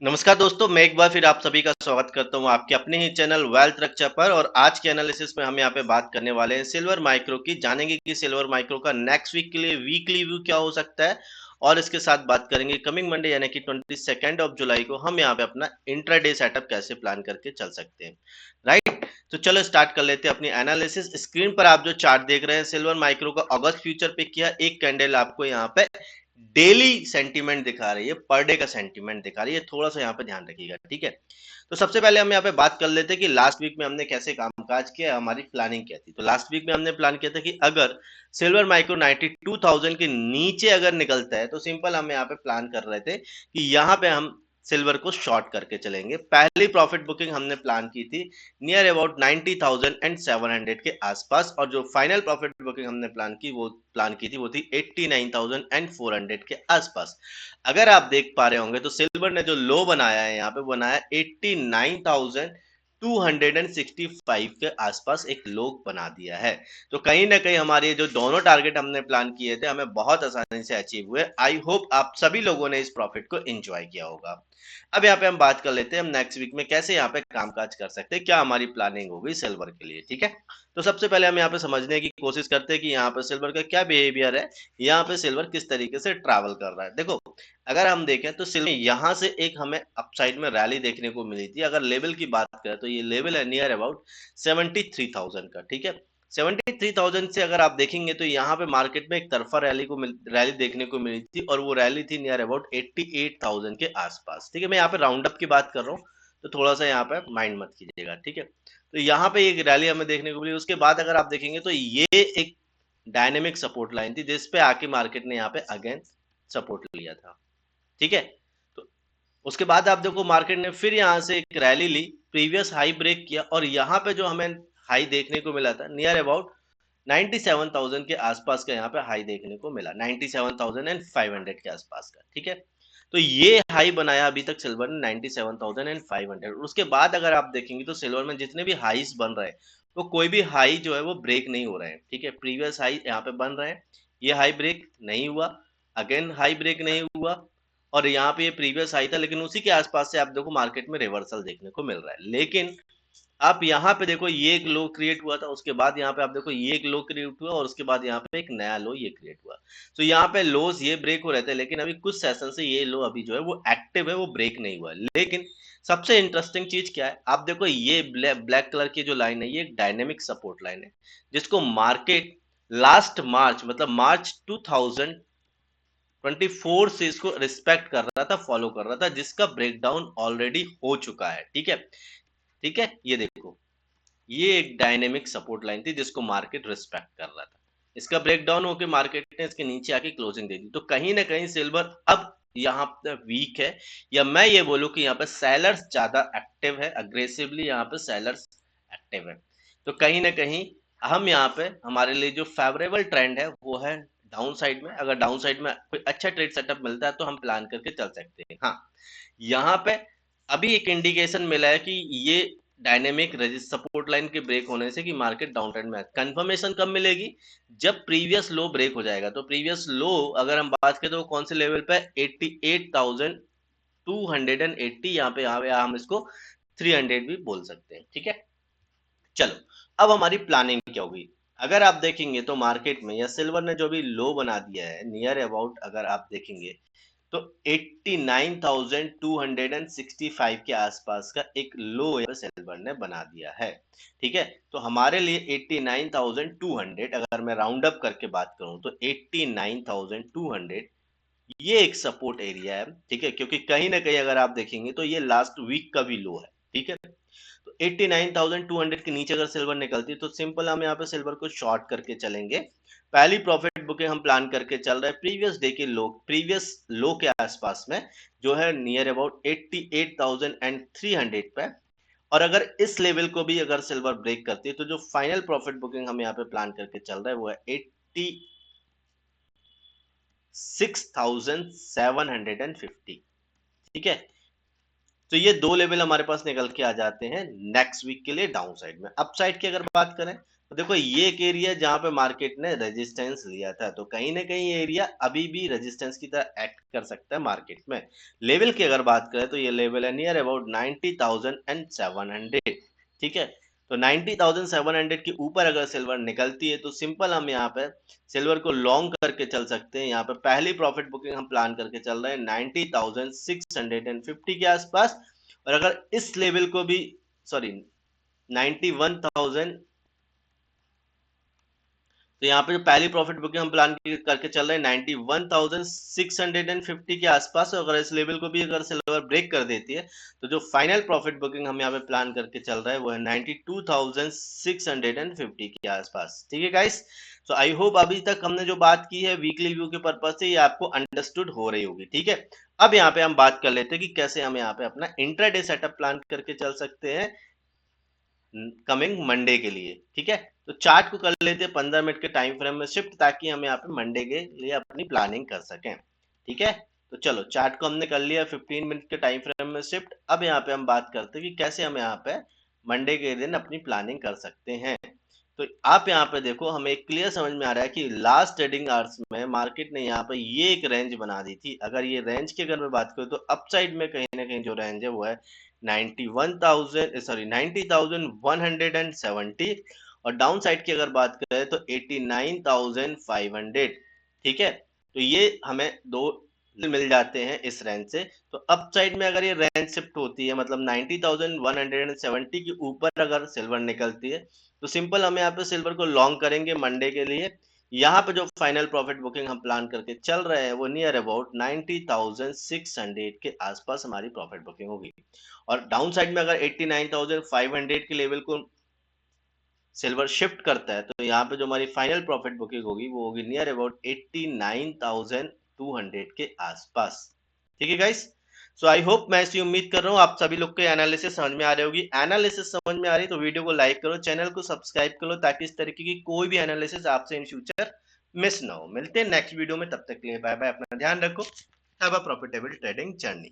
नमस्कार दोस्तों, मैं एक बार फिर आप सभी का स्वागत करता हूं आपके अपने ही चैनल वेल्थ रक्षा पर। और आज के एनालिसिस में हम यहाँ पे बात करने वाले हैं सिल्वर माइक्रो की। जानेंगे कि सिल्वर माइक्रो का नेक्स्ट वीक के लिए वीकली व्यू क्या हो सकता है, और इसके साथ बात करेंगे कमिंग मंडे यानी कि 22 जुलाई को हम यहाँ पे अपना इंट्राडे सेटअप कैसे प्लान करके चल सकते हैं। राइट, तो चलो स्टार्ट कर लेते हैं अपनी एनालिसिस। स्क्रीन पर आप जो चार्ट देख रहे हैं सिल्वर माइक्रो का अगस्त फ्यूचर पे किया, एक कैंडल आपको यहाँ पे डेली सेंटीमेंट दिखा रही है, पर डे का सेंटीमेंट दिखा रही है। थोड़ा सा यहाँ पे ध्यान रखिएगा, ठीक है। तो सबसे पहले हम यहाँ पे बात कर लेते हैं कि लास्ट वीक में हमने कैसे कामकाज किया, हमारी प्लानिंग क्या थी। तो लास्ट वीक में हमने प्लान किया था कि अगर सिल्वर माइक्रो 92,000 के नीचे अगर निकलता है तो सिंपल हम यहाँ पे प्लान कर रहे थे कि यहाँ पे हम सिल्वर को शॉर्ट करके चलेंगे। पहली प्रॉफिट बुकिंग हमने प्लान की थी नियर अबाउट 90,700 के आसपास, और जो फाइनल प्रॉफिट बुकिंग हमने प्लान की थी वो थी 89,400 के आसपास। अगर आप देख पा रहे होंगे तो सिल्वर ने जो लो बनाया है यहाँ पे बनाया 89,265 के आसपास एक लो बना दिया है। तो कहीं ना कहीं हमारे जो दोनों टारगेट हमने प्लान किए थे हमें बहुत आसानी से अचीव हुए। आई होप आप सभी लोगों ने इस प्रॉफिट को एंजॉय किया होगा। अब यहाँ पे हम बात कर लेते हैं हम नेक्स्ट वीक में कैसे यहाँ पे कामकाज कर सकते हैं, क्या हमारी प्लानिंग होगी सिल्वर के लिए, ठीक है। तो सबसे पहले हम यहाँ पे समझने की कोशिश करते हैं कि यहाँ पे सिल्वर का क्या बिहेवियर है, यहाँ पे सिल्वर किस तरीके से ट्रैवल कर रहा है। देखो, अगर हम देखें तो सिल्वर यहाँ से एक हमें अपसाइड में रैली देखने को मिली थी। अगर लेवल की बात करें तो ये लेवल है नियर अबाउट 73,000 का, ठीक है। 73,000 से अगर आप देखेंगे तो यहाँ पे मार्केट में एक तरफा रैली देखने को मिली थी, और वो रैली थी नियर अबाउट 88,000 के आसपास, ठीक है। मैं यहाँ पे राउंड अप की बात कर रहा हूँ, तो थोड़ा सा यहाँ पे माइंड मत कीजिएगा, ठीक है। तो यहाँ पे एक रैली हमें देखने को मिली। उसके बाद अगर आप देखेंगे तो ये एक डायनेमिक सपोर्ट लाइन थी जिसपे आके मार्केट ने यहाँ पे अगेन सपोर्ट लिया था, ठीक है। तो उसके बाद आप देखो मार्केट ने फिर यहाँ से एक रैली ली, प्रीवियस हाई ब्रेक किया, और यहाँ पे जो हमें हाई देखने को मिला था नियर अबाउट 97,000 के आसपास का यहाँ पे हाई देखने को मिला, 97,500 के आसपास का, ठीक है। तो ये हाई बनाया अभी तक सिल्वर ने 97,500। उसके बाद अगर आप देखेंगे तो सिल्वर में जितने भी हाईस बन रहे हैं तो कोई भी हाई जो है वो ब्रेक नहीं हो रहे हैं, ठीक है। प्रीवियस हाई यहाँ पे बन रहे हैं, ये हाई ब्रेक नहीं हुआ, अगेन हाई ब्रेक नहीं हुआ, और यहाँ पे ये प्रीवियस हाई था, लेकिन उसी के आसपास से आप देखो मार्केट में रिवर्सल देखने को मिल रहा है। लेकिन आप यहाँ पे देखो ये एक लो क्रिएट हुआ था, उसके बाद यहाँ पे आप देखो ये एक लो क्रिएट हुआ, और उसके बाद यहाँ पे एक नया लो ये क्रिएट हुआ। तो यहाँ पे लोज ये ब्रेक हो रहे थे, लेकिन अभी कुछ सेशन से ये लो अभी जो है वो एक्टिव है, वो ब्रेक नहीं हुआ। लेकिन सबसे इंटरेस्टिंग चीज क्या है, आप देखो ये ब्लैक कलर की जो लाइन है ये एक डायनेमिक सपोर्ट लाइन है, जिसको मार्केट लास्ट मार्च मतलब मार्च 2024 से इसको रिस्पेक्ट कर रहा था, फॉलो कर रहा था, जिसका ब्रेकडाउन ऑलरेडी हो चुका है, ठीक है। ठीक है, ये देखो ये एक डायनेमिक सपोर्ट लाइन थी जिसको मार्केट रिस्पेक्ट कर रहा था। इसका ब्रेकडाउन होकर मार्केट ने इसके नीचे आके क्लोजिंग दे दी। तो कहीं ना कहीं सिल्वर अब यहाँ पे वीक है, या मैं ये बोलूं कि यहाँ पे सेलर्स ज्यादा एक्टिव है, अग्रेसिवली यहाँ पे सेलर्स एक्टिव है। तो कहीं ना कहीं हम यहाँ पे हमारे लिए जो फेवरेबल ट्रेंड है वो है डाउन साइड में। अगर डाउन साइड में कोई अच्छा ट्रेड सेटअप मिलता है तो हम प्लान करके चल सकते हैं। हाँ, यहाँ पे अभी एक इंडिकेशन मिला है कि ये डायनेमिक सपोर्ट लाइन के ब्रेक होने से कि मार्केट डाउन ट्रेंड में है। कंफर्मेशन कब मिलेगी, जब प्रीवियस लो ब्रेक हो जाएगा। तो प्रीवियस लो अगर हम बात करें तो कौन से लेवल पे, 88,280, यहाँ पे हम इसको 300 भी बोल सकते हैं, ठीक है। चलो, अब हमारी प्लानिंग क्या होगी। अगर आप देखेंगे तो मार्केट में या सिल्वर ने जो भी लो बना दिया है नियर अबाउट, अगर आप देखेंगे तो 89,265 के आसपास का एक लो सिल्वर ने बना दिया है, ठीक है। तो हमारे लिए 89,200, अगर मैं राउंड अप करके बात करूं तो 89,200 ये एक सपोर्ट एरिया है, ठीक है। क्योंकि कहीं ना कहीं अगर आप देखेंगे तो ये लास्ट वीक का भी लो है, ठीक है। तो 89,200 के नीचे अगर सिल्वर निकलती है तो सिंपल हम यहाँ पे सिल्वर को शॉर्ट करके चलेंगे। पहली प्रॉफिट बुकिंग हम प्लान करके चल रहे हैं प्रीवियस डे के लो, प्रीवियस लो के आसपास में, जो है नियर अबाउट 88,300 पे। और अगर इस लेवल को भी अगर सिल्वर ब्रेक करती है तो जो फाइनल प्रॉफिट बुकिंग हम यहाँ पे प्लान करके चल रहे हैं वो है 86,750, ठीक है। तो ये दो लेवल हमारे पास निकल के आ जाते हैं नेक्स्ट वीक के लिए डाउन साइड में। अप साइड की अगर बात करें तो देखो ये एक एरिया जहां पे मार्केट ने रेजिस्टेंस लिया था, तो कहीं ना कहीं ये एरिया अभी भी रेजिस्टेंस की तरह एक्ट कर सकता है मार्केट में। लेवल की अगर बात करें तो ये लेवल है नियर अबाउट 90,700, ठीक है। तो 90,700 के ऊपर अगर सिल्वर निकलती है तो सिंपल हम यहाँ पे सिल्वर को लॉन्ग करके चल सकते हैं। यहाँ पे पहली प्रॉफिट बुकिंग हम प्लान करके चल रहे हैं 90,650 के आसपास। और अगर इस लेवल को भी, सॉरी, 91,000, तो यहाँ पे जो पहली प्रॉफिट बुकिंग हम प्लान करके चल रहे हैं 91,650 के आसपास। अगर इस लेवल को भी अगर सिल्वर ब्रेक कर देती है तो जो फाइनल प्रॉफिट बुकिंग हम यहाँ पे प्लान करके चल रहे हैं वो है 92,650 के आसपास, ठीक है गाइस। सो आई होप अभी तक हमने जो बात की है वीकली व्यू के पर्पज से ये आपको अंडरस्टूड हो रही होगी, ठीक है। अब यहाँ पे हम बात कर लेते हैं कि कैसे हम यहाँ पे अपना इंट्राडे सेटअप प्लान करके चल सकते हैं कमिंग मंडे के लिए, ठीक है। तो चार्ट को कर लेते हैं 15 मिनट के टाइम फ्रेम में शिफ्ट, ताकि हम यहाँ पे मंडे के लिए अपनी प्लानिंग कर सकें, ठीक है। तो चलो चार्ट को हमने कर लिया 15 मिनट के टाइम फ्रेम में शिफ्ट। अब यहाँ पे हम बात करते हैं कि कैसे हम यहाँ पे मंडे के दिन अपनी प्लानिंग कर सकते हैं। तो आप यहाँ पे देखो, हमें क्लियर समझ में आ रहा है कि लास्ट ट्रेडिंग आवर्स में मार्केट ने यहाँ पे ये एक रेंज बना दी थी। अगर ये रेंज की अगर मैं बात करूँ तो अपसाइड में कहीं ना कहीं जो रेंज है वो है 90,170, और डाउन साइड की अगर बात करें तो 89,500, ठीक है। तो ये हमें दो मिल जाते हैं इस रेंज से। तो अप साइड में अगर ये रेंज शिफ्ट होती है, मतलब 90,170 के ऊपर अगर सिल्वर निकलती है, तो सिंपल हम यहाँ पे सिल्वर को लॉन्ग करेंगे मंडे के लिए। यहाँ पे जो फाइनल प्रॉफिट बुकिंग हम प्लान करके चल रहे हैं वो नियर अबाउट 90,600 के आसपास हमारी प्रॉफिट बुकिंग होगी। और डाउन साइड में अगर 89,500 के लेवल को सिल्वर शिफ्ट करता है तो यहाँ पे जो हमारी फाइनल प्रॉफिट बुकिंग होगी वो होगी नियर अबाउट 89,200 के आसपास, ठीक है गाइस। सो आई होप, मैं ऐसी उम्मीद कर रहा हूँ आप सभी लोग के एनालिसिस समझ में आ रही होगी। एनालिसिस समझ में आ रही तो वीडियो को लाइक करो, चैनल को सब्सक्राइब करो, ताकि इस तरीके की कोई भी एनालिसिस आपसे इन फ्यूचर मिस ना हो। मिलते हैं नेक्स्ट वीडियो में, तब तक के लिए बाय बाय, अपना ध्यान रखो, have a profitable trading journey.